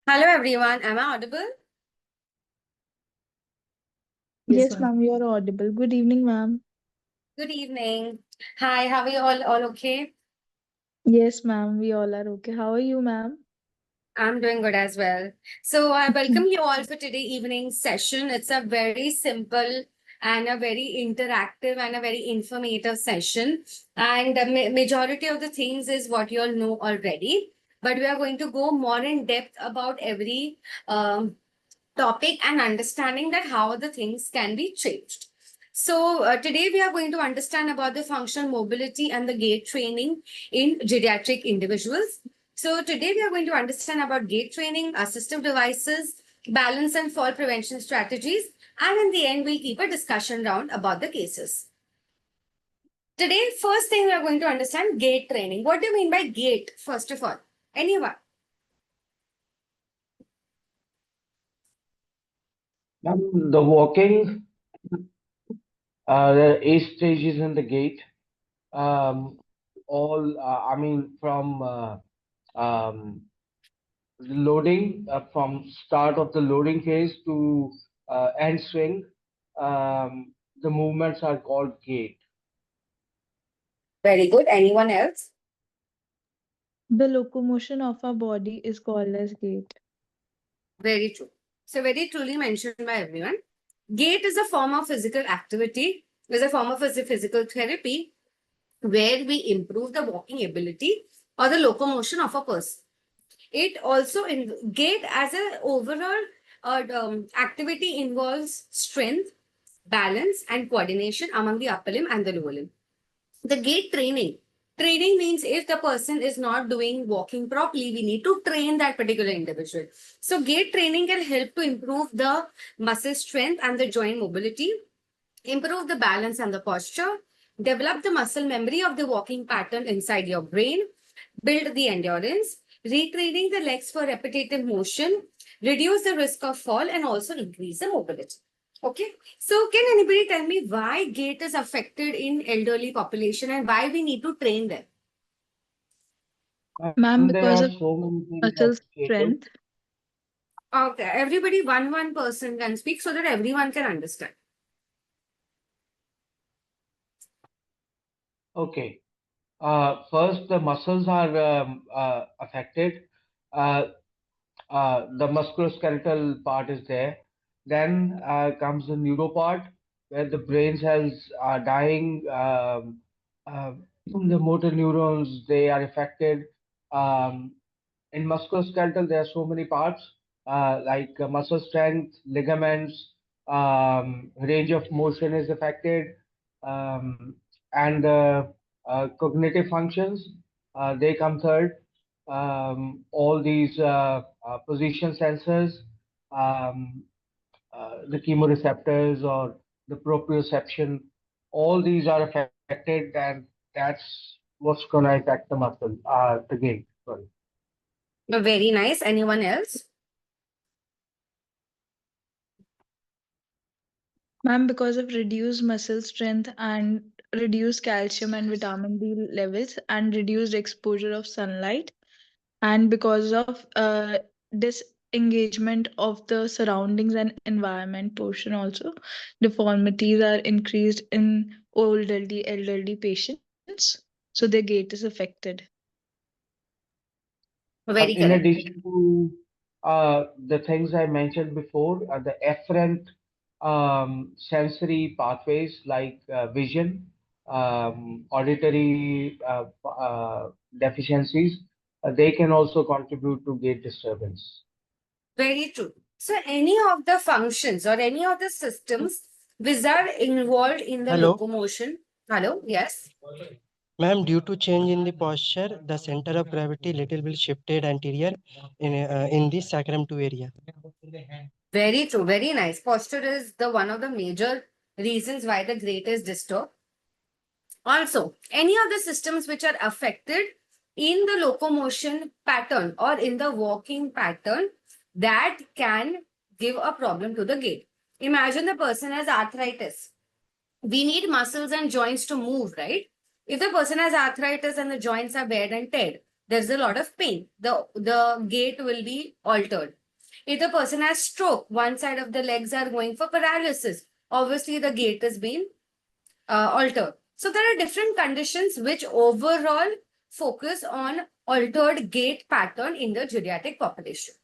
Hello everyone, am I audible? Yes, Yes, ma'am. ma'am, you are audible. Good evening, ma'am. Good evening. Hi, how are you all okay? Yes, ma'am, we all are okay. How are you, ma'am? I'm doing good as well. So I welcome you all for today evening session. It's a very simple and a very interactive and a very informative session. And the majority of the things is what you all know already. But we are going to go more in depth about every topic and understanding that how the things can be changed. So today we are going to understand about the functional mobility and the gait training in geriatric individuals. So today we are going to understand about gait training, assistive devices, balance and fall prevention strategies, and in the end we'll keep a discussion round about the cases. Today, first thing we are going to understand gait training. What do you mean by gait, first of all? Anyone? The walking, the 8 stages in the gate, all, I mean, from um, loading, from start of the loading phase to end swing, the movements are called gait. Very good. Anyone else? The locomotion of our body is called as gait. Very true. So very truly mentioned by everyone. Gait is a form of physical activity, is a form of physical therapy where we improve the walking ability or the locomotion of a person. It also in gait as an overall activity involves strength, balance, and coordination among the upper limb and the lower limb. The gait training means if the person is not doing walking properly, we need to train that particular individual. So gait training can help to improve the muscle strength and the joint mobility, improve the balance and the posture, develop the muscle memory of the walking pattern inside your brain, build the endurance, retraining the legs for repetitive motion, reduce the risk of fall, and also increase the mobility. Okay, so can anybody tell me why gait is affected in elderly population and why we need to train them? Ma'am, There because are of so many things muscle associated. strength. Okay, everybody, one person can speak so that everyone can understand. Okay. First, the muscles are affected. Uh, the musculoskeletal part is there. Then comes the neuro part, where the brain cells are dying. The motor neurons, they are affected. Um, in musculoskeletal, there are so many parts, like muscle strength, ligaments, range of motion is affected, um, and cognitive functions, they come third. All these position sensors, um, the chemoreceptors or the proprioception, all these are affected, and that's what's going to affect the muscle, the gait. Sorry. Very nice. Anyone else? Ma'am, because of reduced muscle strength and reduced calcium and vitamin D levels and reduced exposure of sunlight, and because of disengagement of the surroundings and environment portion also, deformities are increased in elderly patients, so their gait is affected. Very In correct. addition to the things I mentioned before, the efferent sensory pathways like vision, auditory deficiencies, they can also contribute to gait disturbance. Very true. So any of the functions or any of the systems which are involved in the Hello, locomotion. Hello, yes. ma'am. Due to change in the posture, the center of gravity little bit shifted anterior in the sacrum 2 area. Very true. Very nice. Posture is the one of the major reasons why the gait is disturbed. Also, any of the systems which are affected in the locomotion pattern or in the walking pattern that can give a problem to the gait. Imagine the person has arthritis. We need muscles and joints to move, right? If the person has arthritis and the joints are bad and teared, there's a lot of pain. The gait will be altered. If the person has stroke, one side of the legs are going for paralysis. Obviously, the gait is being altered. So there are different conditions which overall focus on altered gait pattern in the geriatric population.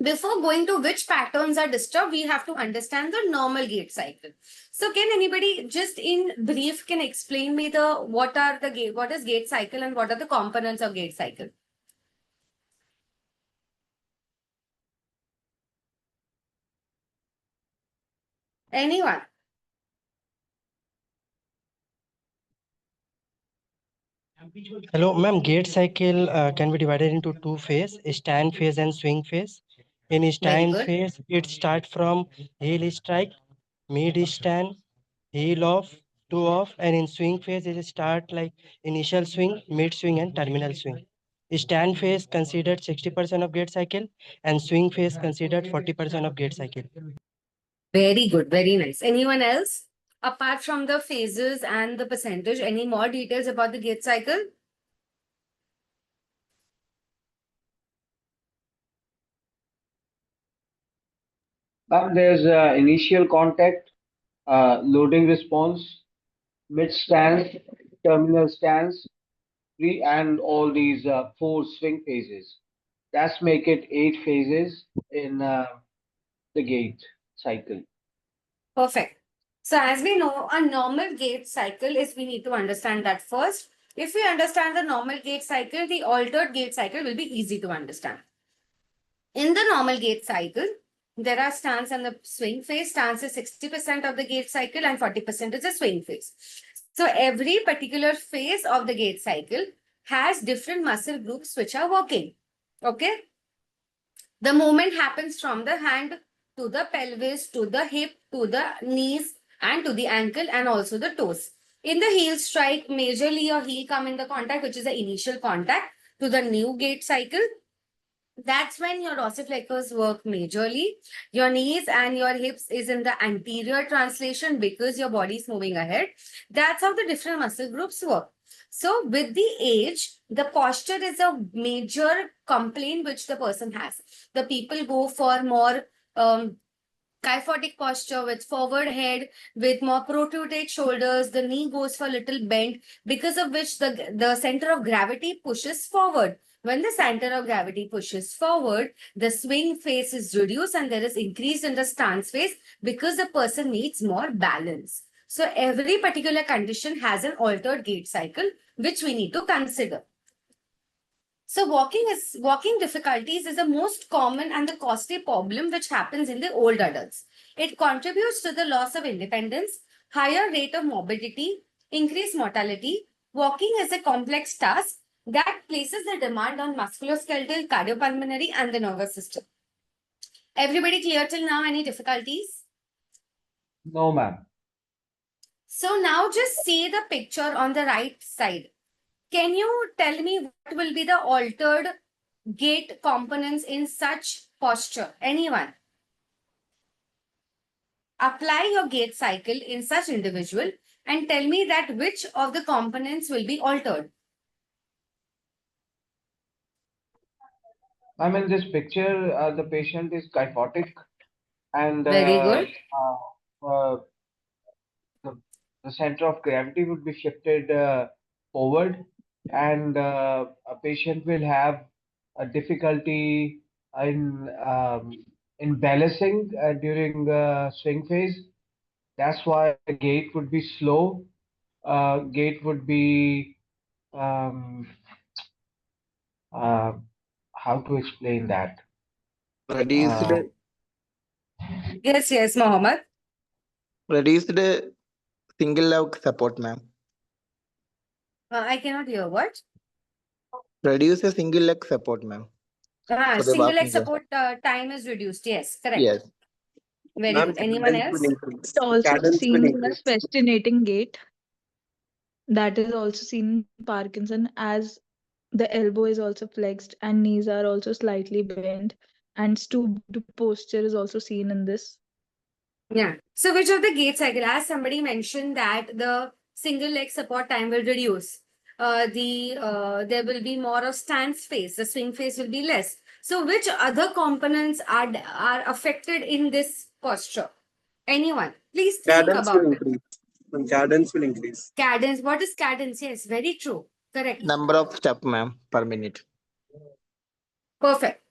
Before going to which patterns are disturbed, we have to understand the normal gait cycle. So can anybody just in brief can explain me what is gait cycle and what are the components of gait cycle? Anyone? Hello, ma'am. Gait cycle can be divided into two phases: stand phase and swing phase. In stand good. phase, it starts from heel strike, mid stand, heel off, toe off, and in swing phase, it start like initial swing, mid swing, and terminal swing. Stand phase considered 60% of gait cycle, and swing phase considered 40% of gait cycle. Very good. Very nice. Anyone else? Apart from the phases and the percentage, any more details about the gait cycle? There's initial contact, loading response, mid stance, terminal stance, and all these 4 swing phases. That's make it 8 phases in the gait cycle. Perfect. So as we know, a normal gait cycle is we need to understand that first. If we understand the normal gait cycle, the altered gait cycle will be easy to understand. In the normal gait cycle, there are stance and the swing phase. Stance is 60% of the gait cycle and 40% is the swing phase. So every particular phase of the gait cycle has different muscle groups which are working. Okay. The movement happens from the hand to the pelvis, to the hip, to the knees, and to the ankle, and also the toes. In the heel strike, majorly your heel come in the contact, which is the initial contact to the new gait cycle. That's when your dorsiflexors work majorly. Your knees and your hips is in the anterior translation because your body is moving ahead. That's how the different muscle groups work. So with the age, the posture is a major complaint which the person has. The people go for more kyphotic posture with forward head, with more protruded shoulders. The knee goes for little bent, because of which the center of gravity pushes forward. When the center of gravity pushes forward, the swing phase is reduced and there is increase in the stance phase because the person needs more balance. So every particular condition has an altered gait cycle, which we need to consider. So walking difficulties is the most common and the costly problem which happens in the old adults. It contributes to the loss of independence, higher rate of morbidity, increased mortality. Walking is a complex task that places the demand on musculoskeletal, cardiopulmonary, and the nervous system. Everybody clear till now? Any difficulties? No, ma'am. So now just see the picture on the right side. Can you tell me what will be the altered gait components in such posture? Anyone? Apply your gait cycle in such individual and tell me that which of the components will be altered. I'm in this picture, the patient is kyphotic and Very good. The center of gravity would be shifted forward, and a patient will have a difficulty in balancing during the swing phase. That's why the gait would be slow. Gait would be um, how to explain that? Reduced Yes, Mohammed. reduced single leg support, ma'am. I cannot hear what? Reduce a single leg support, ma'am. For the Single leg walking support time is reduced. Yes, correct. Yes. Very Ma'am, good. Anyone cadence else? will increase. It's also Cadence will seen in the increase. fascinating gait. That is also seen in Parkinson, as the elbow is also flexed and knees are also slightly bent, and stooped posture is also seen in this. Yeah. So which of the gait cycle, as somebody mentioned that the single leg support time will reduce. there will be more of stance phase. The swing phase will be less. So which other components are affected in this posture? Anyone? Please think Cadence will about it. increase. And cadence will increase. Cadence. What is cadence? Yes, very true. Correct. Number of step, ma'am, per minute. Perfect.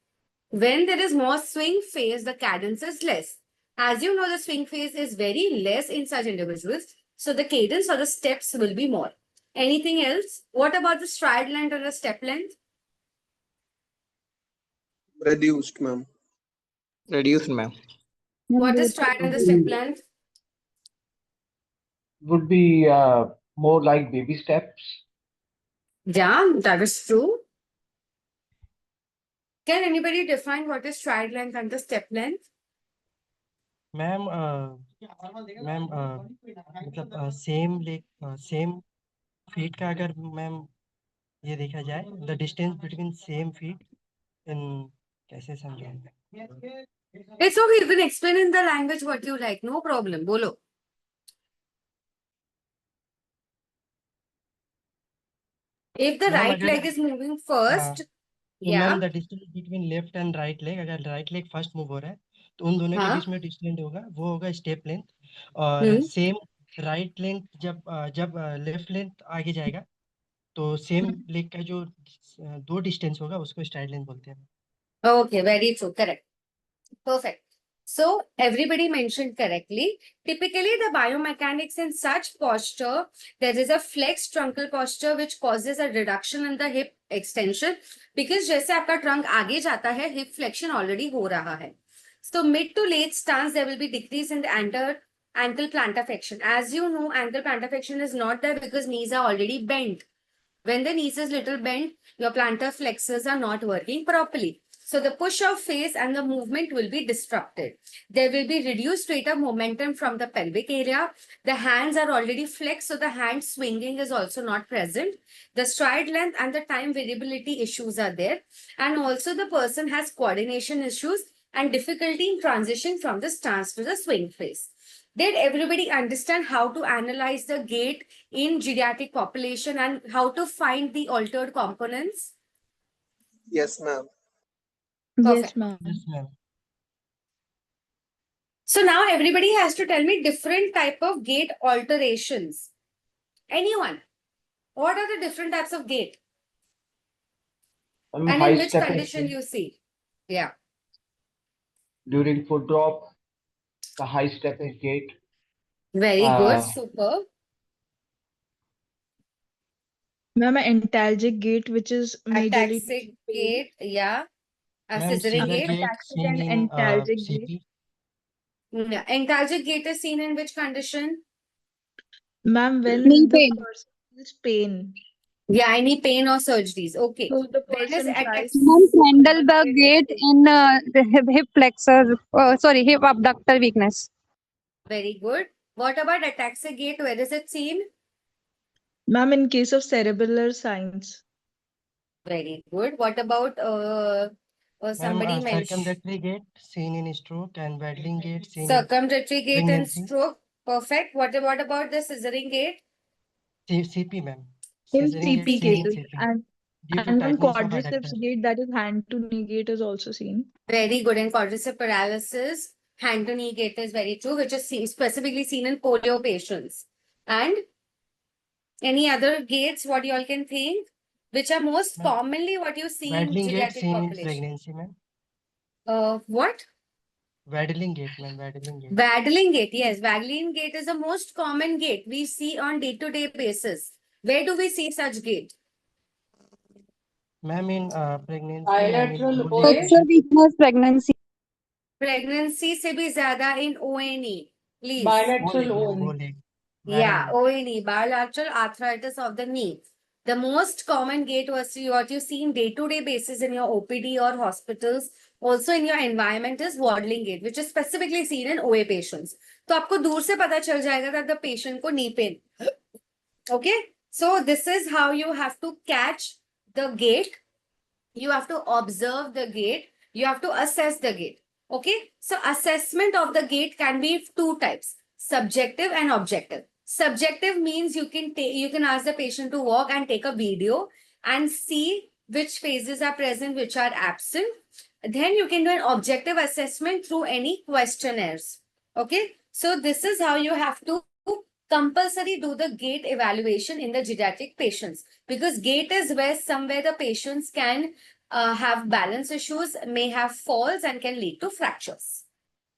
When there is more swing phase, the cadence is less. As you know, the swing phase is very less in such individuals. So the cadence or the steps will be more. Anything else? What about the stride length or the step length? Reduced, ma'am. Reduced, ma'am. What is stride and the step length? Would be more like baby steps. Yeah, that is true. Can anybody define what is stride length and the step length? Ma'am ma'am मतलब same leg same feet का अगर ma'am ये देखा जाए the distance between same feet in कैसे समझाएं It's okay. You can explain in the language what you like. No problem. Bolo. If the Ma'am, right अगर- leg is moving first, तो yeah. Ma'am the distance between left and right leg अगर right leg first move हो रहा है तो उन दोनों के हाँ। बीच में डिस्टेंस होगा वो होगा स्टेप लेंथ और हम्म। सेम राइट लेंथ जब लेफ्ट लेंथ आगे जाएगा तो सेम लेग का जो दो डिस्टेंस होगा उसको स्ट्राइड लेंथ बोलते हैं Okay, very true. Correct. Perfect. So everybody mentioned correctly. Typically, the biomechanics in such posture, there is a flexed truncal posture which causes a reduction in the hip extension because जैसे आपका trunk आगे जाता है, hip flexion already हो रहा है. So mid to late stance, there will be decrease in the ankle plantar flexion. As you know, ankle plantar flexion is not there because knees are already bent. When the knees is little bent, your plantar flexors are not working properly. So the push of face and the movement will be disrupted. There will be reduced rate of momentum from the pelvic area. The hands are already flexed, so the hand swinging is also not present. The stride length and the time variability issues are there. And also the person has coordination issues and difficulty in transition from the stance to the swing phase. Did everybody understand how to analyze the gait in geriatric population and how to find the altered components? Yes, ma'am. Yes, Perfect. ma'am. Yes, ma'am. So now everybody has to tell me different type of gait alterations. Anyone? What are the different types of gait? And High in which step condition is you see? Yeah. during foot drop, the high step is gait. Very good. Uh, Super. Ma'am, an antalgic gait, which is majorly Ataxic gait. Yeah. A Ma'am, scissoring similar gait. gait Ataxic seen and in antalgic gait. CP. Yeah. Antalgic gait is seen in which condition? Ma'am, when Knee the pain. person feels pain, Yeah, any pain or surgeries. Okay. so the When is person tries ataxic? Ma'am, handle the get gait in the hip flexor, hip abductor weakness. Very good. What about ataxic gait? Where is it seen? Ma'am, in case of cerebellar signs, Very good. What about Ma'am, somebody mentioned circumdactory gait seen in stroke and waddling gait seen in circumdactory gait and pregnancy. stroke? Perfect. What about the scissoring gait? CP, ma'am. in Scissoring CP gait seen in cases, CP and due to one tightness of quadriceps adductor. gait, that is hand to knee gait, is also seen. Very good. In quadricep paralysis, hand to knee gait is very true, which is specifically seen in polio patients. And any other gaits, what you all can think? Which are most Ma'am, commonly what you see in Waddling gait geriatric seen in population? pregnancy, ma'am. What? Waddling gait, ma'am. Waddling gait. Waddling gait, yes. Waddling gait is the most common gait we see on day-to-day basis. Where do we see such gait? Ma'am, in pregnancy and in Bilateral low OA. leg Flexor weakness, pregnancy. Pregnancy से भी ज़्यादा in ONE, please. Bilateral ma'am, OA. bow leg. Yeah, Barrel leg. ONE, bilateral arthritis of the knee. The most common gait was what you see in day-to-day basis in your OPD or hospitals, also in your environment is waddling gait, which is specifically seen in OA patients. तो आपको दूर से पता चल जाएगा that the patient को knee pain. Okay, so this is how you have to catch the gait. You have to observe the gait. You have to assess the gait. Okay, so assessment of the gait can be two types, subjective and objective. Subjective means you can ask the patient to walk and take a video and see which phases are present, which are absent. Then you can do an objective assessment through any questionnaires. Okay, so this is how you have to compulsory do the gait evaluation in the geriatric patients, because gait is where somewhere the patients can have balance issues, may have falls, and can lead to fractures.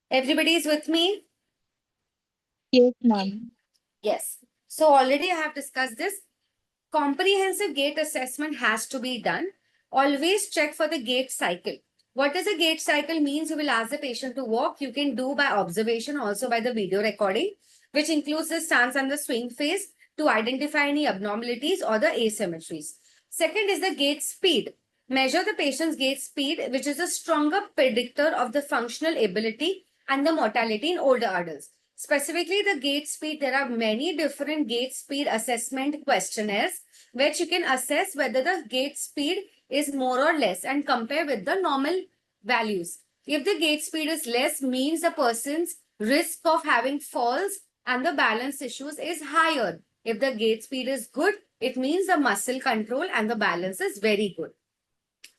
Everybody is with me? Yes, ma'am. Yes. So already I have discussed this. Comprehensive gait assessment has to be done. Always check for the gait cycle. What is a gait cycle means? You will ask the patient to walk. You can do by observation, also by the video recording, which includes the stance and the swing phase to identify any abnormalities or the asymmetries. Second is the gait speed. Measure the patient's gait speed, which is a stronger predictor of the functional ability and the mortality in older adults. Specifically, the gait speed, there are many different gait speed assessment questionnaires which you can assess whether the gait speed is more or less and compare with the normal values. If the gait speed is less, means the person's risk of having falls and the balance issues is higher. If the gait speed is good, it means the muscle control and the balance is very good.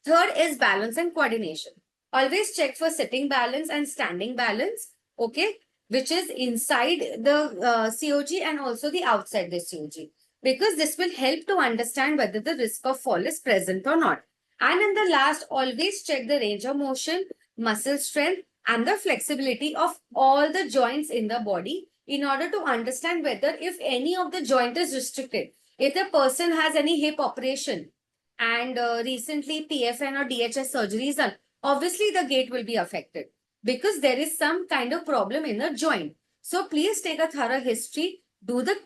Third is balance and coordination. Always check for sitting balance and standing balance, okay, which is inside the COG and also the outside the COG, because this will help to understand whether the risk of fall is present or not. And in the last, always check the range of motion, muscle strength, and the flexibility of all the joints in the body in order to understand whether if any of the joint is restricted. If the person has any hip operation and recently PFN or DHS surgery is done, obviously the gait will be affected because there is some kind of problem in the joint. So please take a thorough history, do the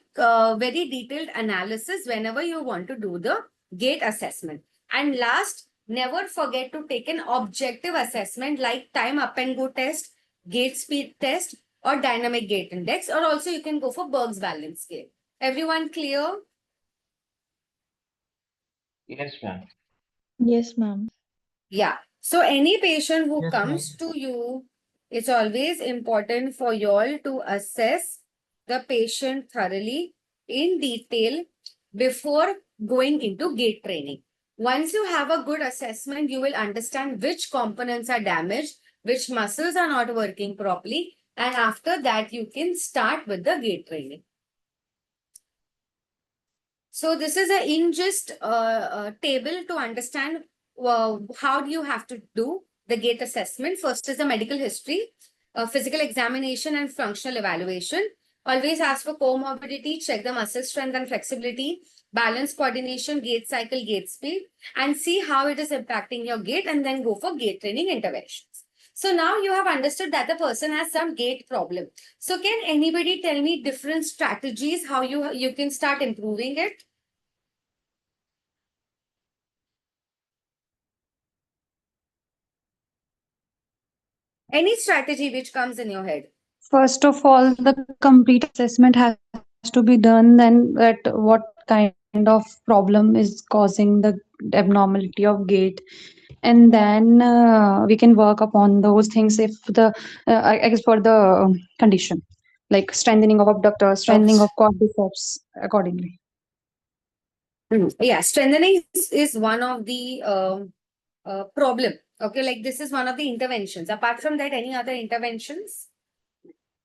very detailed analysis whenever you want to do the gait assessment. And last, never forget to take an objective assessment like time up and go test, gait speed test, or dynamic gait index, or also you can go for Berg's balance scale. Everyone clear? Yes, ma'am. Yes, ma'am. Yeah. So any patient who Yes, comes to you, it's always important for you all to assess the patient thoroughly in detail before going into gait training. Once you have a good assessment, you will understand which components are damaged, which muscles are not working properly, and after that you can start with the gait training. So this is a ingest table to understand how do you have to do the gait assessment. First is the medical history, physical examination and functional evaluation. Always ask for comorbidity, check the muscle strength and flexibility, balance, coordination, gait cycle, gait speed, and see how it is impacting your gait, and then go for gait training interventions. So now you have understood that the person has some gait problem. So can anybody tell me different strategies how you can start improving it? Any strategy which comes in your head. First of all, the complete assessment has to be done. Then, that what kind of problem is causing the abnormality of gait, and then we can work upon those things if the I guess for the condition, like strengthening of abductors, strengthening of quadriceps accordingly. Yeah, strengthening is one of the problem. Okay, like this is one of the interventions. Apart from that, any other interventions?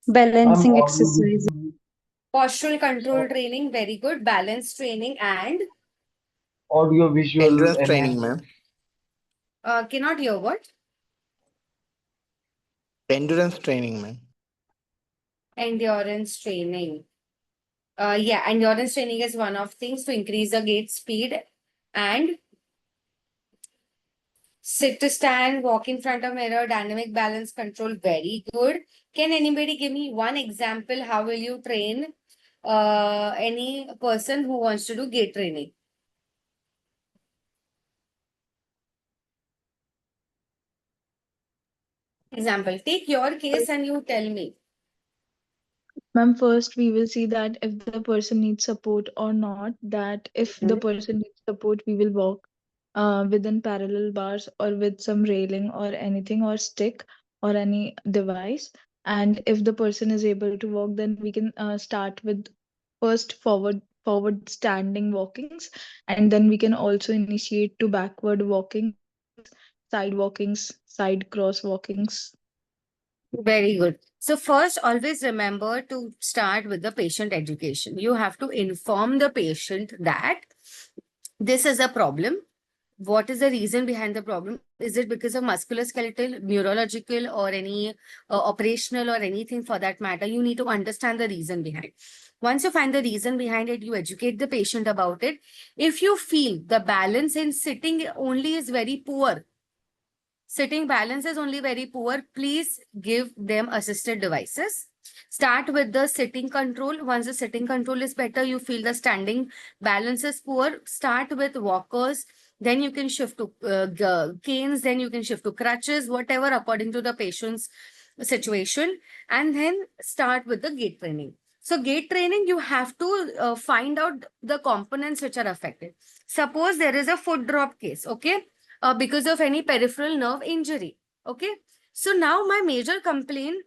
Balancing exercise. Postural control training, very good. Balance training and Audio visual Endurance training, enhancement. ma'am. cannot hear what? Endurance training, ma'am. Endurance training. Yeah, endurance training is one of things to increase the gait speed and sit to stand, walk in front of mirror, dynamic balance control, very good. Can anybody give me one example? How will you train any person who wants to do gait training? Example, take your case and you tell me. Ma'am, first we will see that if the person needs support or not, that if the person needs support, we will walk within parallel bars or with some railing or anything or stick or any device. And if the person is able to walk, then we can start with first forward standing walkings, and then we can also initiate to backward walking, side walkings, side cross walkings. Very good. So first, always remember to start with the patient education. You have to inform the patient that this is a problem. What is the reason behind the problem? Is it because of musculoskeletal, neurological, or any operational or anything for that matter? You need to understand the reason behind. Once you find the reason behind it, you educate the patient about it. If you feel the balance in sitting only is very poor, sitting balance is only very poor, please give them assisted devices. Start with the sitting control. Once the sitting control is better, you feel the standing balance is poor, start with walkers. Then you can shift to canes, then you can shift to crutches, whatever according to the patient's situation. And then start with the gait training. So gait training, you have to find out the components which are affected. Suppose there is a foot drop case, okay? Because of any peripheral nerve injury. Okay. So now my major complaint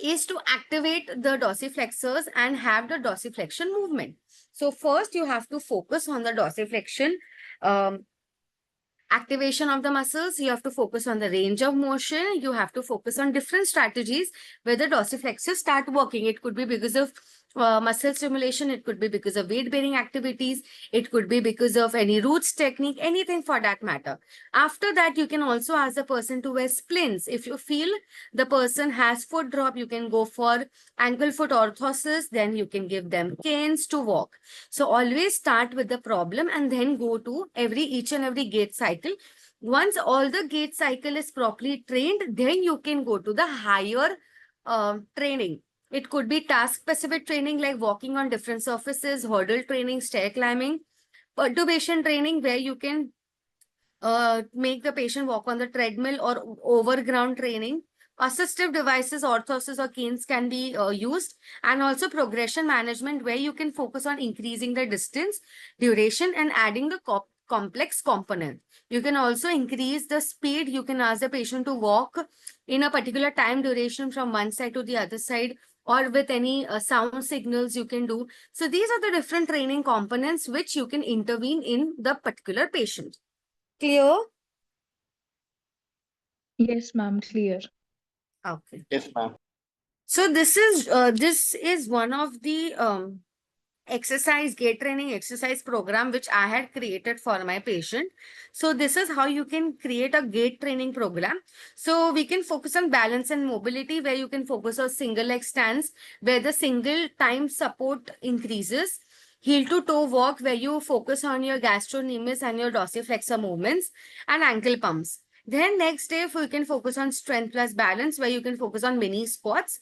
is to activate the dorsiflexors and have the dorsiflexion movement. So first you have to focus on the dorsiflexion activation of the muscles. You have to focus on the range of motion. You have to focus on different strategies where the dorsiflexors start working. It could be because of muscle stimulation. It could be because of weight bearing activities. It could be because of any roots technique, anything for that matter. After that, you can also ask the person to wear splints. If you feel the person has foot drop, you can go for ankle foot orthosis. Then you can give them canes to walk. So always start with the problem and then go to each and every gait cycle. Once all the gait cycle is properly trained, then you can go to the higher training. It could be task-specific training like walking on different surfaces, hurdle training, stair climbing, perturbation training where you can make the patient walk on the treadmill, or overground training. Assistive devices, orthosis or canes can be used, and also progression management where you can focus on increasing the distance, duration, and adding the complex component. You can also increase the speed. You can ask the patient to walk in a particular time duration from one side to the other side, or with any sound signals you can do. So these are the different training components which you can intervene in the particular patient. Clear? Yes, ma'am, clear. Okay. Yes, ma'am. So this is one of the gait training exercise program which I had created for my patient. So this is how you can create a gait training program. So we can focus on balance and mobility where you can focus on single leg stance where the single time support increases. Heel to toe walk where you focus on your gastrocnemius and your dorsiflexor movements, and ankle pumps. Then next day, we can focus on strength plus balance where you can focus on mini squats,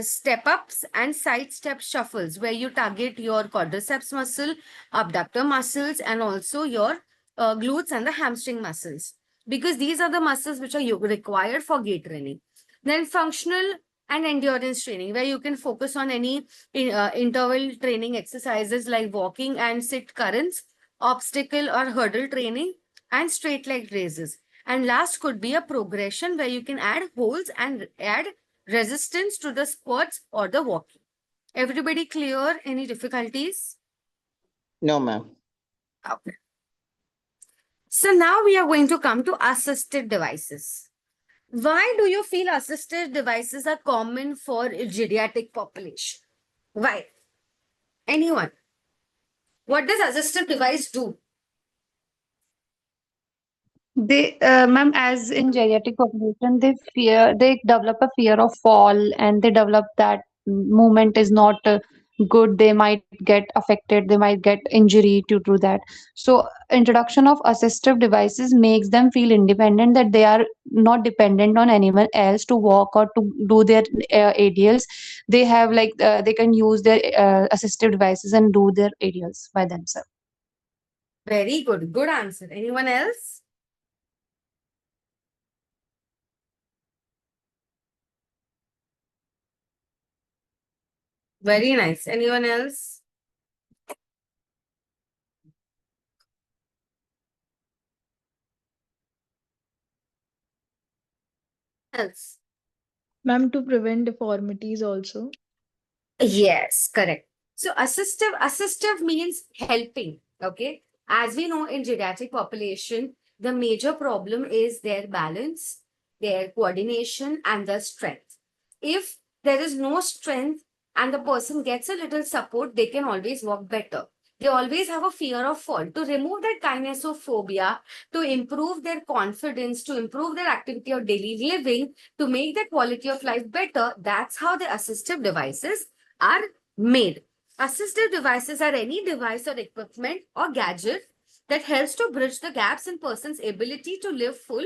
step ups and side step shuffles where you target your quadriceps muscle, abductor muscles, and also your glutes and the hamstring muscles, because these are the muscles which are required for gait training. Then functional and endurance training where you can focus on any interval training exercises like walking and sit currents, obstacle or hurdle training, and straight leg raises. And last could be a progression where you can add holds and add resistance to the squats or the walking. Everybody clear? Any difficulties? No, ma'am. Okay. So now we are going to come to assisted devices. Why do you feel assisted devices are common for geriatric population? Why? Anyone? What does assistive device do? They, ma'am, as in geriatric population, they develop a fear of fall, and they develop that movement is not good. They might get affected. They might get injury due to that. So, introduction of assistive devices makes them feel independent, that they are not dependent on anyone else to walk or to do their ADLs. They have they can use their assistive devices and do their ADLs by themselves. Very good. Good answer. Anyone else? Very nice. Anyone else? Else? Ma'am, to prevent deformities also. Yes, correct. So assistive means helping. Okay. As we know in geriatric population, the major problem is their balance, their coordination, and their strength. If there is no strength and the person gets a little support, they can always walk better. They always have a fear of fall. To remove that kinesophobia, to improve their confidence, to improve their activity of daily living, to make their quality of life better, that's how the assistive devices are made. Assistive devices are any device or equipment or gadget that helps to bridge the gaps in person's ability to live full,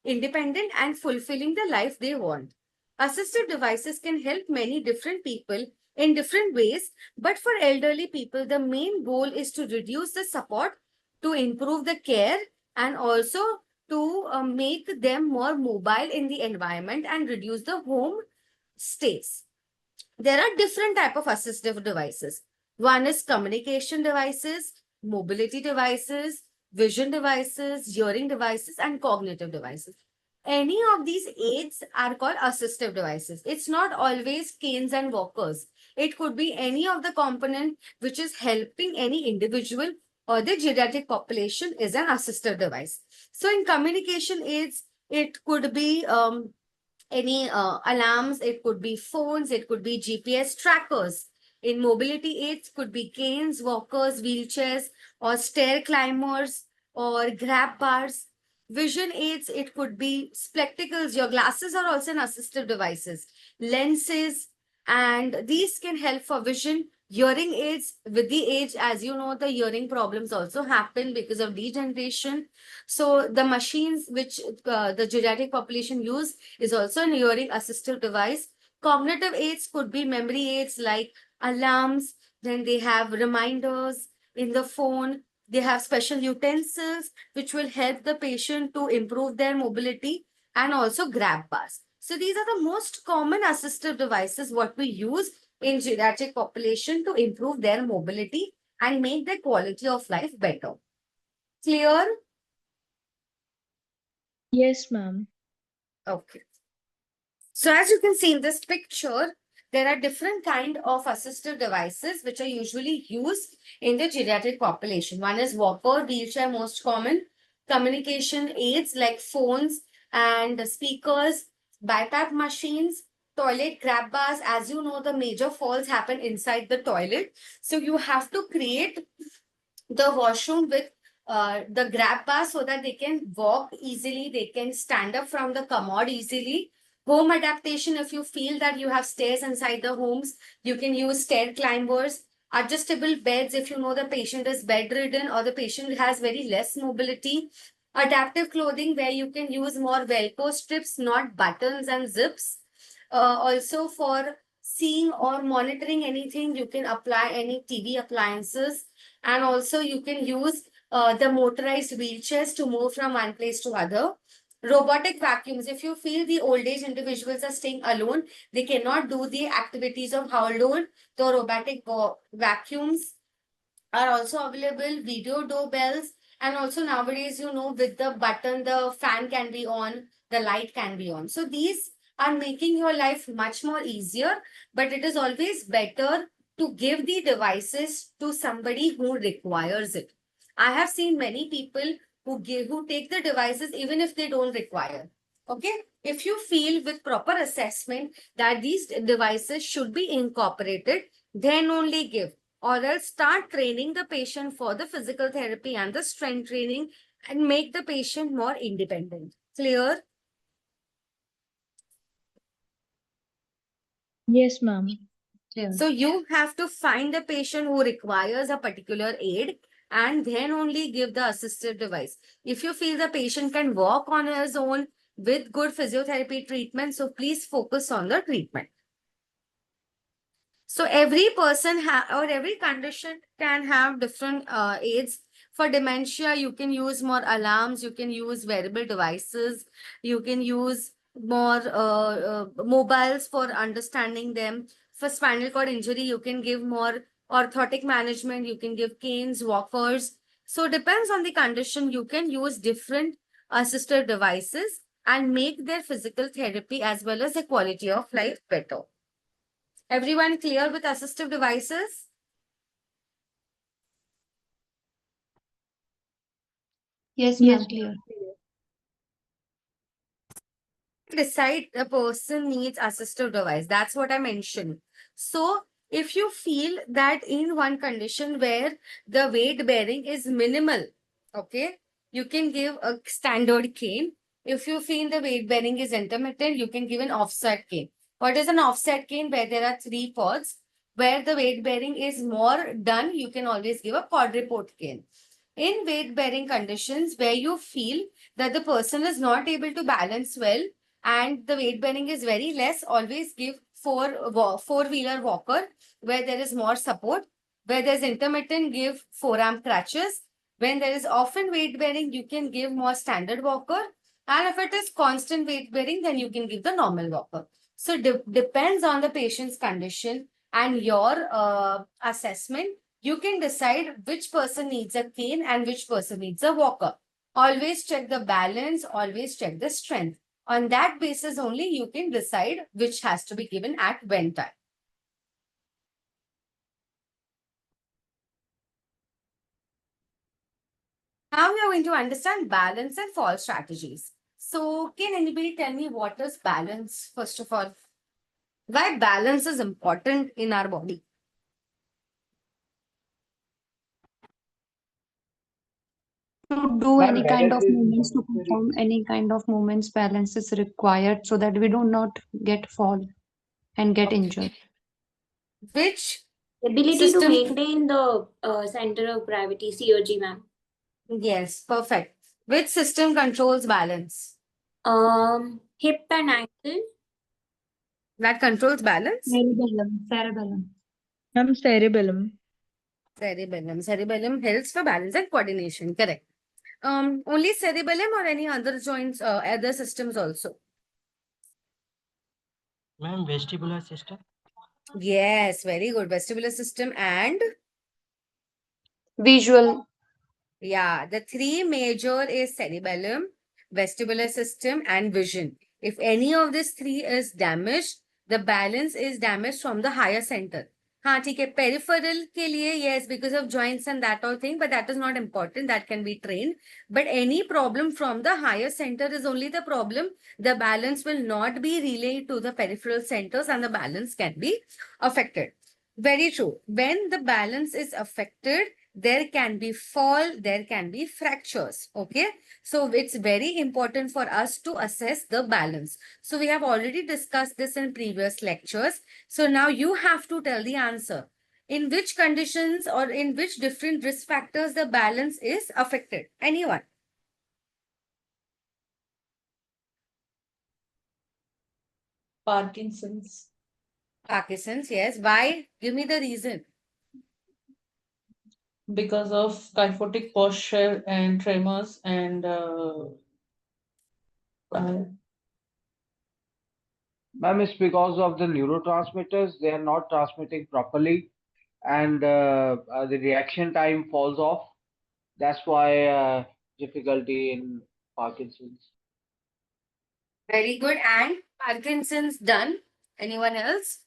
independent, and fulfilling the life they want. Assistive devices can help many different people in different ways, but for elderly people, the main goal is to reduce the support, to improve the care, and also to make them more mobile in the environment and reduce the home stays. There are different type of assistive devices. One is communication devices, mobility devices, vision devices, hearing devices, and cognitive devices. Any of these aids are called assistive devices. It's not always canes and walkers. It could be any of the component which is helping any individual or the geriatric population is an assistive device. So in communication aids, it could be any alarms, it could be phones, it could be GPS trackers. In mobility aids, could be canes, walkers, wheelchairs, or stair climbers, or grab bars. Vision aids, it could be spectacles. Your glasses are also an assistive devices. Lenses, and these can help for vision. Hearing aids, with the age, as you know, the hearing problems also happen because of degeneration. So the machines which the geriatric population use is also an hearing assistive device. Cognitive aids could be memory aids like alarms, then they have reminders in the phone. They have special utensils which will help the patient to improve their mobility, and also grab bars. So these are the most common assistive devices what we use in geriatric population to improve their mobility and make their quality of life better. Clear? Yes, ma'am. Okay. So as you can see in this picture, there are different kind of assistive devices which are usually used in the geriatric population. One is walker, wheelchair, most common. Communication aids like phones and speakers, BiPAP machines, toilet grab bars. As you know, the major falls happen inside the toilet. So you have to create the washroom with the grab bar so that they can walk easily, they can stand up from the commode easily. Home adaptation, if you feel that you have stairs inside the homes, you can use stair climbers. Adjustable beds, if you know the patient is bedridden or the patient has very less mobility. Adaptive clothing, where you can use more Velcro strips, not buttons and zips. Also for seeing or monitoring anything, you can apply any TV appliances, and also you can use the motorized wheelchairs to move from one place to other. Robotic vacuums, if you feel the old age individuals are staying alone, they cannot do the activities of household, the robotic vacuums are also available. Video doorbells, and also nowadays, you know, with the button, the fan can be on, the light can be on. So these are making your life much more easier, but it is always better to give the devices to somebody who requires it. I have seen many people who take the devices even if they don't require. Okay, if you feel with proper assessment that these devices should be incorporated, then only give, or else start training the patient for the physical therapy and the strength training and make the patient more independent. Clear? Yes, ma'am. Yeah. So you have to find the patient who requires a particular aid and then only give the assistive device. If you feel the patient can walk on his own with good physiotherapy treatment, so please focus on the treatment. So every person or every condition can have different aids. For dementia, you can use more alarms, you can use wearable devices, you can use more mobiles for understanding them. For spinal cord injury, you can give more orthotic management, you can give canes, walkers. So depends on the condition, you can use different assistive devices and make their physical therapy as well as the quality of life better. Everyone clear with assistive devices? Yes, Yes, ma'am, clear. Decide the person needs assistive device. That's what I mentioned. So if you feel that in one condition where the weight bearing is minimal, okay, you can give a standard cane. If you feel the weight bearing is intermittent, you can give an offset cane. What is an offset cane? Where there are 3 pods. Where the weight bearing is more done, you can always give a quadrupod cane. In weight bearing conditions where you feel that the person is not able to balance well, and the weight bearing is very less, always give four-wheeler walker where there is more support. Where there's intermittent, give forearm crutches. When there is often weight bearing, you can give more standard walker. And if it is constant weight bearing, then you can give the normal walker. So depends on the patient's condition and your assessment. You can decide which person needs a cane and which person needs a walker. Always check the balance, always check the strength. On that basis only, you can decide which has to be given at when time. Now we are going to understand balance and fall strategies. So can anybody tell me what is balance, first of all? Why balance is important in our body? To do Ma'am, any kind balance of is movements, to necessary. perform any kind of movements, balance is required so that we do not get fall and get Okay. injured. Which Ability to system? maintain the center of gravity, COG, ma'am. Yes, perfect. Which system controls balance? Hip and ankle. That controls balance? Cerebellum, cerebellum. ma'am, cerebellum. Cerebellum. Cerebellum helps for balance and coordination. Correct. Only cerebellum or any other joints, other systems also? Ma'am, vestibular system. Yes, very good. Vestibular system and Visual. yeah, the 3 major is cerebellum, vestibular system, and vision. If any of these 3 is damaged, the balance is damaged from the higher center. हाँ ठीक है, peripheral के लिए yes, because of joints and that all thing, but that is not important. That can be trained. But any problem from the higher center is only the problem. The balance will not be relayed to the peripheral centers, and the balance can be affected. Very true. When the balance is affected, there can be fall, there can be fractures. Okay. So it's very important for us to assess the balance. So we have already discussed this in previous lectures. So now you have to tell the answer. In which conditions or in which different risk factors the balance is affected? Anyone? Parkinson's. Parkinson's, yes. Why? Give me the reason. Because of kyphotic posture and tremors and Ma'am, it's because of the neurotransmitters. They are not transmitting properly, and the reaction time falls off. That's why difficulty in Parkinson's. Very good. And Parkinson's done. Anyone else?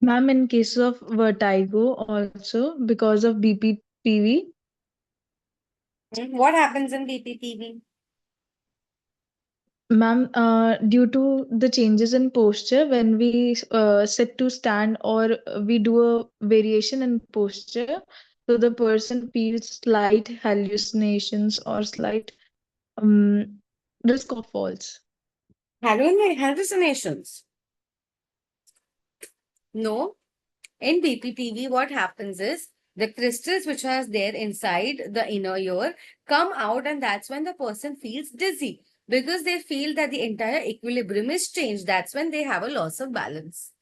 Ma'am, in case of vertigo also because of BPPV. What happens in BPPV? Ma'am, due to the changes in posture when we sit to stand or we do a variation in posture, so the person feels slight hallucinations or slight risk of falls. Hallucinations? No. In BPPV, what happens is the crystals which are there inside the inner ear come out, and that's when the person feels dizzy because they feel that the entire equilibrium is changed. That's when they have a loss of balance.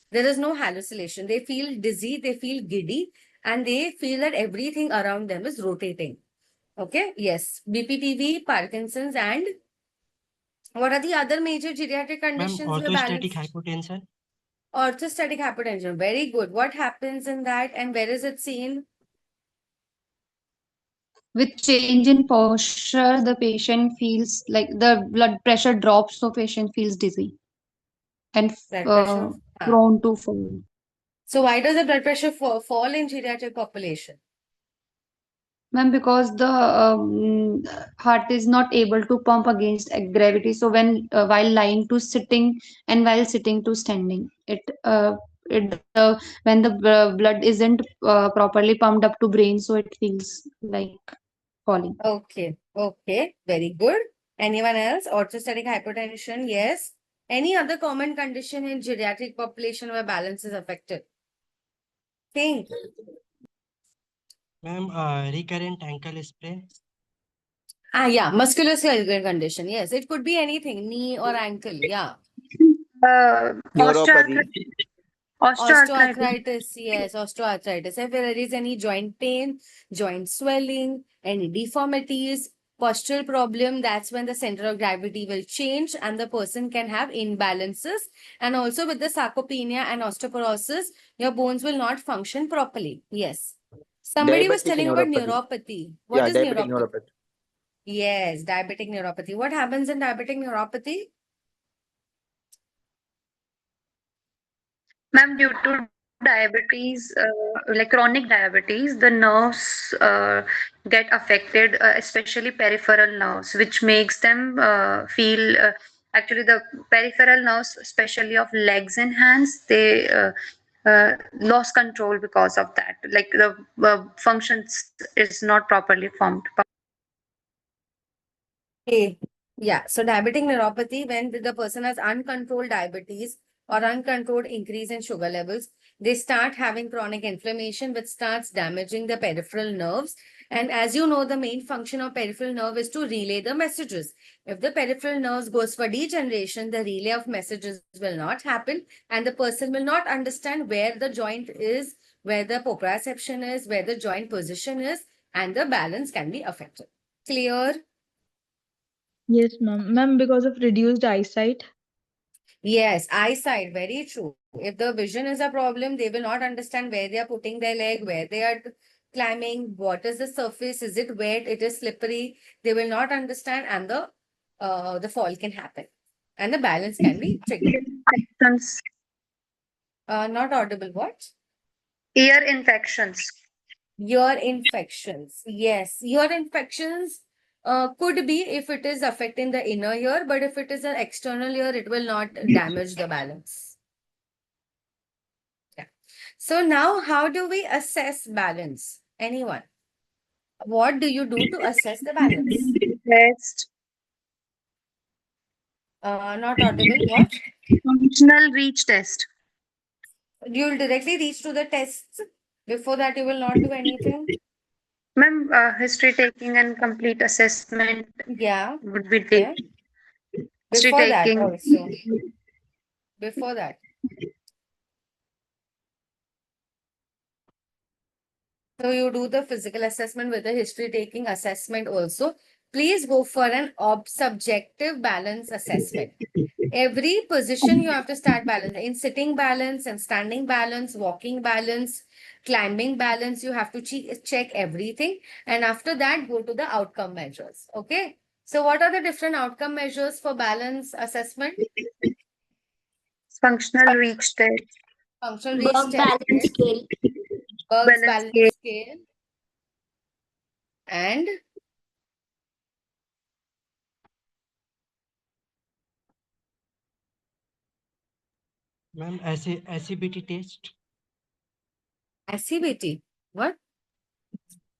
There is no hallucination. They feel dizzy, they feel giddy, and they feel that everything around them is rotating. Okay, yes. BPPV, Parkinson's, and what are the other major geriatric Ma'am, conditions where orthostatic balance? hypotension. Orthostatic hypotension. Very good. What happens in that and where is it seen? With change in posture, the patient feels like the blood pressure drops, so patient feels dizzy and Blood pressure. prone to fall. So why does the blood pressure fall in geriatric population? Ma'am, because the heart is not able to pump against gravity. So when while lying to sitting and while sitting to standing, it when the blood isn't properly pumped up to brain, so it feels like falling. Okay, okay, very good. Anyone else? Orthostatic hypotension, yes. Any other common condition in geriatric population where balance is affected? Think. Ma'am, recurrent ankle sprain. Yeah, musculoskeletal condition. Yes, it could be anything, knee or ankle. Yeah. Neuropathy. Osteoarthritis, yes, osteoarthritis. If there is any joint pain, joint swelling, any deformities, postural problem, that's when the center of gravity will change and the person can have imbalances. And also with the sarcopenia and osteoporosis, your bones will not function properly. Yes. Somebody was Diabetic telling about neuropathy. neuropathy. What Yeah, is diabetic neuropathy? neuropathy. Yes, diabetic neuropathy. What happens in diabetic neuropathy? Ma'am, due to diabetes, like chronic diabetes, the nerves get affected, especially peripheral nerves, which makes them feel actually the peripheral nerves, especially of legs and hands, they lost control because of that. Like the functions is not properly formed. Okay. Yeah. So diabetic neuropathy, when the person has uncontrolled diabetes or uncontrolled increase in sugar levels, they start having chronic inflammation, which starts damaging the peripheral nerves. And as you know, the main function of peripheral nerve is to relay the messages. If the peripheral nerves goes for degeneration, the relay of messages will not happen, and the person will not understand where the joint is, where the proprioception is, where the joint position is, and the balance can be affected. Clear? Yes, ma'am. Ma'am, because of reduced eyesight. Yes, eyesight, very true. If the vision is a problem, they will not understand where they are putting their leg, where they are climbing, what is the surface, is it wet, it is slippery. They will not understand, and the fall can happen. And the balance can be triggered. Infections, Not audible, what? ear infections. Ear infections. Yes, ear infections could be if it is affecting the inner ear, but if it is an external ear, it will not damage the balance. Yeah. So now, how do we assess balance? Anyone? What do you do to assess the balance? Test. Not audible. What? Functional reach test. You'll directly reach to the tests. Before that, you will not do anything. Ma'am, history taking and complete assessment Yeah. would be Yeah. history Before that taking. also. Before that. So you do the physical assessment with the history taking assessment also. Please go for an subjective balance assessment. Every position you have to start balance. In sitting balance and standing balance, walking balance, climbing balance, you have to check everything. And after that, go to the outcome measures. Okay. So what are the different outcome measures for balance assessment? Functional reach test. Functional reach Berg test, balance yes. scale. Berg's Balance balance scale. And Ma'am, SCBT test. SCBT. What?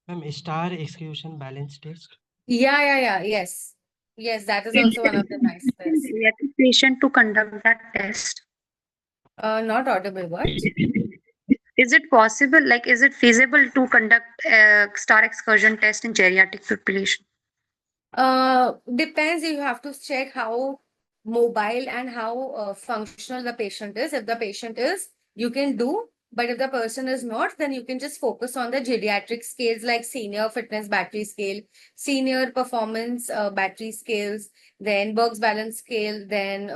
Ma'am, star execution balance test. Yeah. Yes. Yes, that is also one of the nice tests. Get the patient to conduct that test. Not audible. What? Is it possible, like, is it feasible to conduct a star excursion test in geriatric population? Depends. You have to check how mobile and how functional the patient is. If the patient is, you can do. But if the person is not, then you can just focus on the geriatric scales like senior fitness battery scale, senior performance battery scales, then Berg's balance scale, then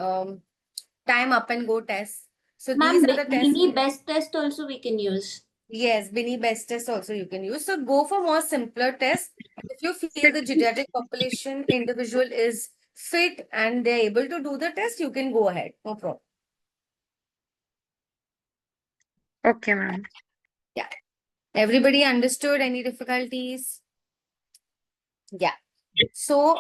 time up and go test. So Ma'am, these are the tests. mini best test also we can use. Yes, Bini Best test also you can use. So go for more simpler tests. If you feel the geriatric population individual is fit and they're able to do the test, you can go ahead. No problem. Okay, ma'am. Everybody understood? Any difficulties? Yeah. So,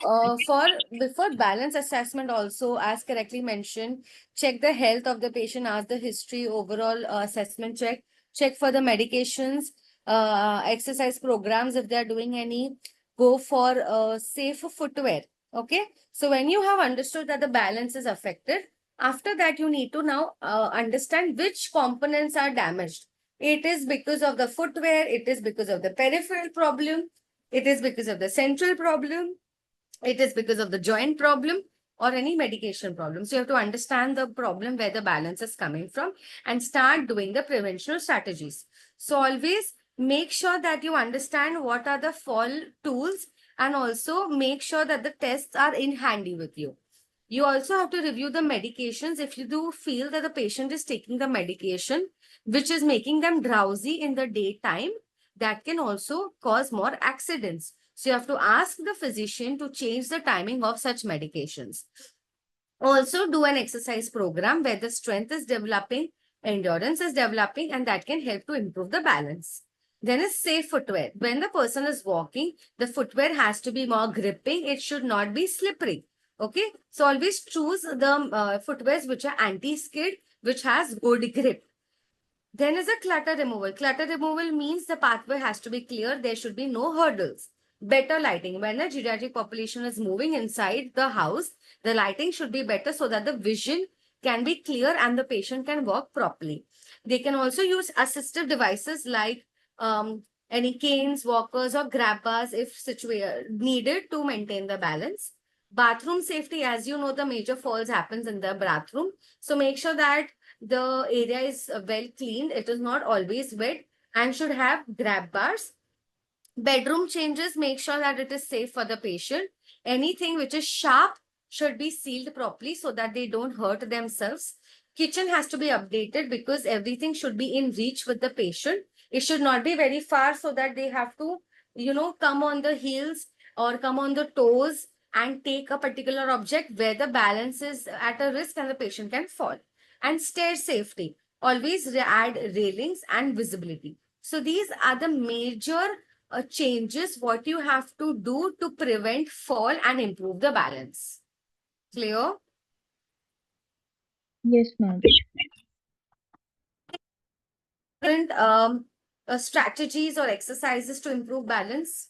before balance assessment, also as correctly mentioned, check the health of the patient, ask the history, overall assessment check for the medications, exercise programs if they are doing any, go for safe footwear. Okay. So when you have understood that the balance is affected, after that you need to now understand which components are damaged. It is because of the footwear, it is because of the peripheral problem, it is because of the central problem, it is because of the joint problem, or any medication problem. So you have to understand the problem where the balance is coming from and start doing the prevention strategies. So always make sure that you understand what are the fall tools, and also make sure that the tests are in handy with you. You also have to review the medications. If you do feel that the patient is taking the medication which is making them drowsy in the daytime, that can also cause more accidents. So you have to ask the physician to change the timing of such medications. Also do an exercise program where the strength is developing, endurance is developing, and that can help to improve the balance. Then is safe footwear. When the person is walking, the footwear has to be more gripping. It should not be slippery. Okay. So always choose the footwears which are anti-skid, which has good grip. Then is a clutter removal. Clutter removal means the pathway has to be clear. There should be no hurdles. Better lighting. When the geriatric population is moving inside the house, the lighting should be better so that the vision can be clear and the patient can walk properly. They can also use assistive devices like any canes, walkers, or grab bars if needed to maintain the balance. Bathroom safety, as you know, the major falls happens in the bathroom. So make sure that the area is well cleaned. It is not always wet and should have grab bars. Bedroom changes, make sure that it is safe for the patient. Anything which is sharp should be sealed properly so that they don't hurt themselves. Kitchen has to be updated because everything should be in reach with the patient. It should not be very far so that they have to, come on the heels or come on the toes and take a particular object where the balance is at a risk and the patient can fall. And stair safety, always add railings and visibility. So these are the major changes what you have to do to prevent fall and improve the balance. Clear? Yes, ma'am. Different strategies or exercises to improve balance.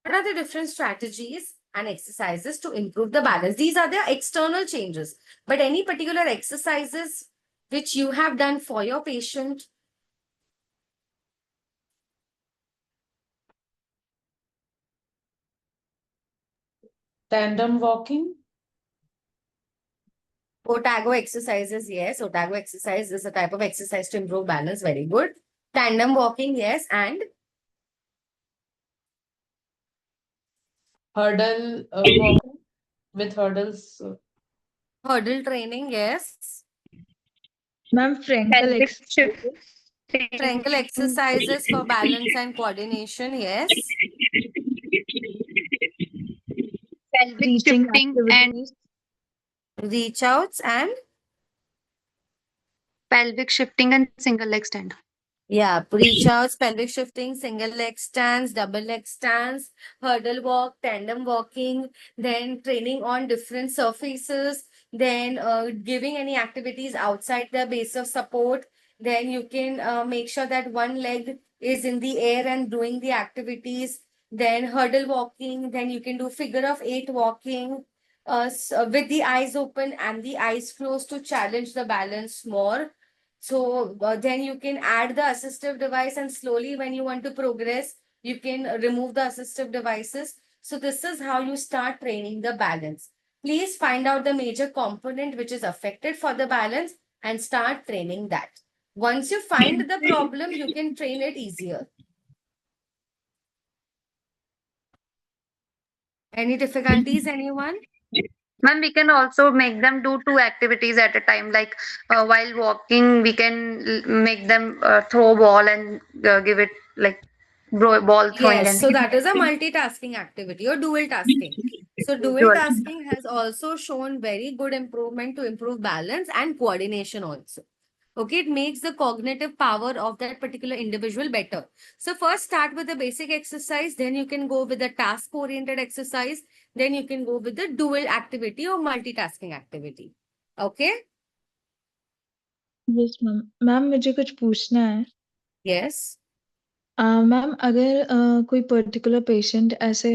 What are the different strategies and exercises to improve the balance? These are the external changes, but any particular exercises which you have done for your patient? Tandem walking. Otago exercises, yes. Otago exercise is a type of exercise to improve balance. Very good. Tandem walking, yes. And Hurdle walking with hurdles. hurdle training, yes. Ma'am, Frankel exercises. Frankel exercises for balance and coordination, yes. Pelvic Reaching shifting and activities. Reach outs and pelvic shifting and single leg stand. yeah, reach outs, pelvic shifting, single leg stands, double leg stands, hurdle walk, tandem walking, then training on different surfaces, then giving any activities outside the base of support. Then you can make sure that one leg is in the air and doing the activities. Then hurdle walking, then you can do figure of 8 walking with the eyes open and the eyes closed to challenge the balance more. So then you can add the assistive device, and slowly when you want to progress, you can remove the assistive devices. So this is how you start training the balance. Please find out the major component which is affected for the balance and start training that. Once you find the problem, you can train it easier. Any difficulties, anyone? Ma'am, we can also make them do two activities at a time. Like while walking, we can make them throw ball and give it like ball throwing Yes, and so that is a multitasking activity or dual tasking. So dual tasking has also shown very good improvement to improve balance and coordination also. Okay, it makes the cognitive power of that particular individual better. So first start with the basic exercise, then you can go with the task oriented exercise, then you can go with the dual activity or multitasking activity. Okay? Yes ma'am. Ma'am मुझे कुछ पूछना है। Yes. Ma'am अगर कोई particular patient ऐसे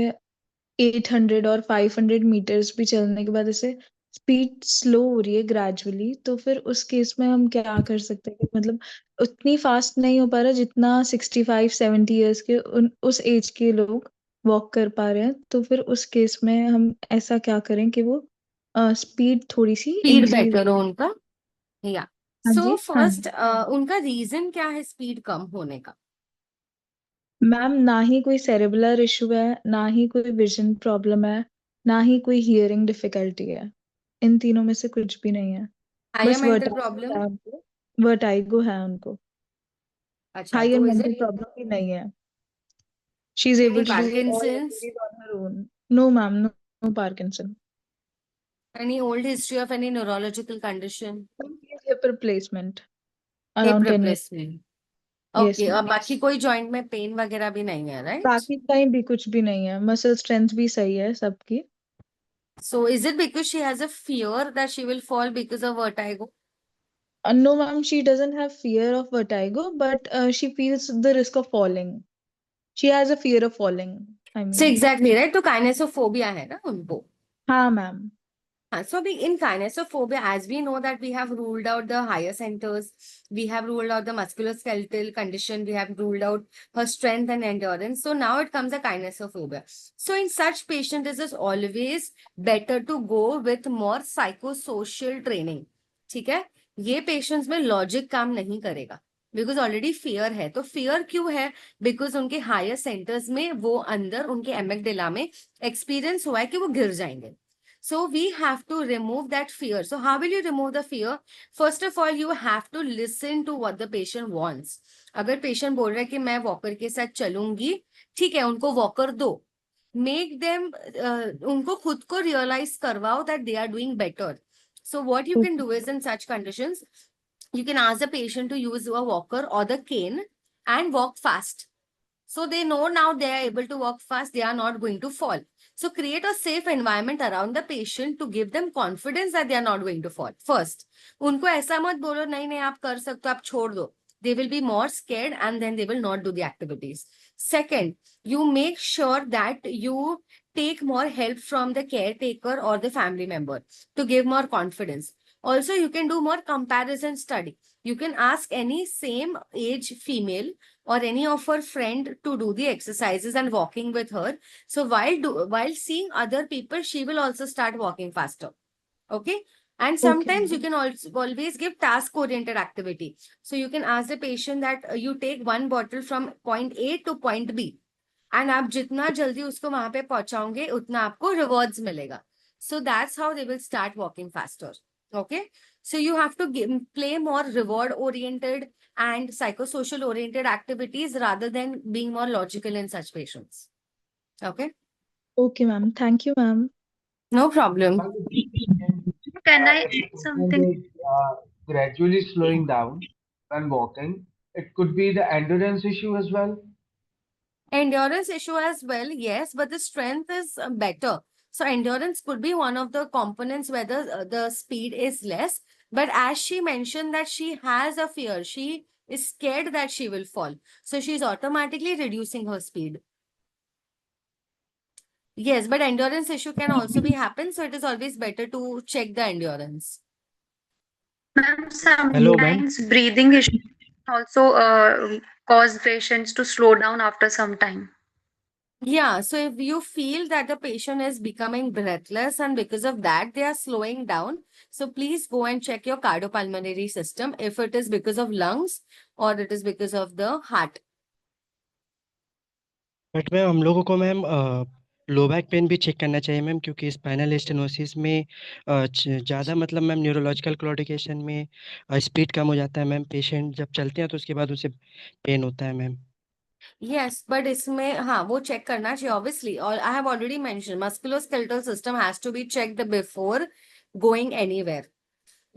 800 और 500 metres भी चलने के बाद ऐसे स्पीड स्लो हो रही है ग्रेजुअली, तो फिर उस केस में हम क्या कर सकते हैं कि मतलब उतनी फास्ट नहीं हो पा रहा जितना 65-70 इयर्स के उस एज के लोग वॉक कर पा रहे हैं, तो फिर उस केस में हम ऐसा क्या करें कि वो स्पीड थोड़ी सी स्पीड इंक्रीज। बेटर हो उनका। या हाँ सो जी, हाँ फर्स्ट जी। उनका रीजन क्या है स्पीड कम होने का? मैम ना ही कोई सेरेब्रल इशू है, ना ही कोई विजन प्रॉब्लम है, ना ही कोई हियरिंग डिफिकल्टी है। इन तीनों में से कुछ भी नहीं है। हायर बस मेंटल वर्टाइगो प्रॉब्लम? है उनको। वर्टाइगो है उनको। अच्छा, हायर तो इज मेंटल इट प्रॉब्लम भी नहीं है। She is any able to do all Parkinson's? Activities on her own. No ma'am, no, no Parkinson. Any old history of any neurological condition? Hip replacement Hip around 10 years। replacement. Yes Okay, और ma'am. बाकी कोई joint में pen वगैरह भी नहीं है, right? बाकी कहीं भी कुछ भी नहीं है। मसल स्ट्रेंथ भी सही है सबकी। So is it because she has a fear that she will fall because of vertigo? No ma'am, she doesn't have fear of vertigo, but she feels the risk of falling. She has a fear of falling, I So mean. exactly, right? तो काइनेसोफोबिया है ना उनको। हाँ ma'am. So in kinesophobia, as we know that we have ruled out the higher centers, we have ruled out the musculoskeletal condition, we have ruled out her strength and endurance. So now it comes a kinesophobia. So in such patients, it is always better to go with more psychosocial training. ठीक है? ये patients में logic काम नहीं करेगा because already fear है। तो fear क्यों है? बिकॉज उनके हायर सेंटर्स में वो अंदर उनके एमिगडाला में एक्सपीरियंस हुआ है कि वो गिर जाएंगे। So we have to remove that fear. So how will you remove the fear? First of all, you have to listen to what the patient wants. अगर patient बोल रहा है कि मैं वॉकर के साथ चलूंगी, ठीक है, उनको वॉकर दो। Make them उनको खुद को realize करवाओ that they are doing better. So what you can do is in such conditions, you can ask the patient to use a walker or the cane and walk fast. So they know now they are able to walk fast, they are not going to fall. So create a safe environment around the patient to give them confidence that they are not going to fall. First, उनको ऐसा मत बोलो नहीं नहीं आप कर सकते हो, आप छोड़ दो. They will be more scared and then they will not do the activities. Second, you make sure that you take more help from the caretaker or the family member to give more confidence. Also, you can do more comparison study. You can ask any same age female or any of her friend to do the exercises and walking with her. So while seeing other people, she will also start walking faster. Okay. And sometimes you can also always give task oriented activity. So you can ask the patient that you take one bottle from point A to point B. And आप जितना जल्दी उसको वहां पे पहुंचाओगे उतना आपको rewards मिलेगा. So that's how they will start walking faster. Okay. So you have to play more reward oriented and psychosocial oriented activities rather than being more logical in such patients. Okay. Okay ma'am, thank you ma'am. No problem. Can I If add something? is gradually slowing down when walking, it could be the endurance issue as well. Endurance issue as well, yes, but the strength is better. So endurance could be one of the components where the speed is less. But as she mentioned that she has a fear, she is scared that she will fall. So she's automatically reducing her speed. Yes, but endurance issue can also be happen. So it is always better to check the endurance. Ma'am, Hello, ma'am. sometimes breathing issues also cause patients to slow down after some time. Yeah, so if you feel that the patient is becoming breathless and because of that they are slowing down, so please go and check your cardiopulmonary system if it is because of lungs or it is because of the heart. But ma'am हम लोगों को ma'am low back pain भी check करना चाहिए ma'am, क्योंकि spinal stenosis में ज़्यादा मतलब मैम न्यूरोलॉजिकल क्लॉडिकेशन में स्पीड कम हो जाता है मैम। पेशेंट जब चलते हैं तो उसके बाद उसे पेन होता है मैम। Yes, but इसमें हाँ वो check करना चाहिए obviously. Or I have already mentioned musculoskeletal system has to be checked before going anywhere.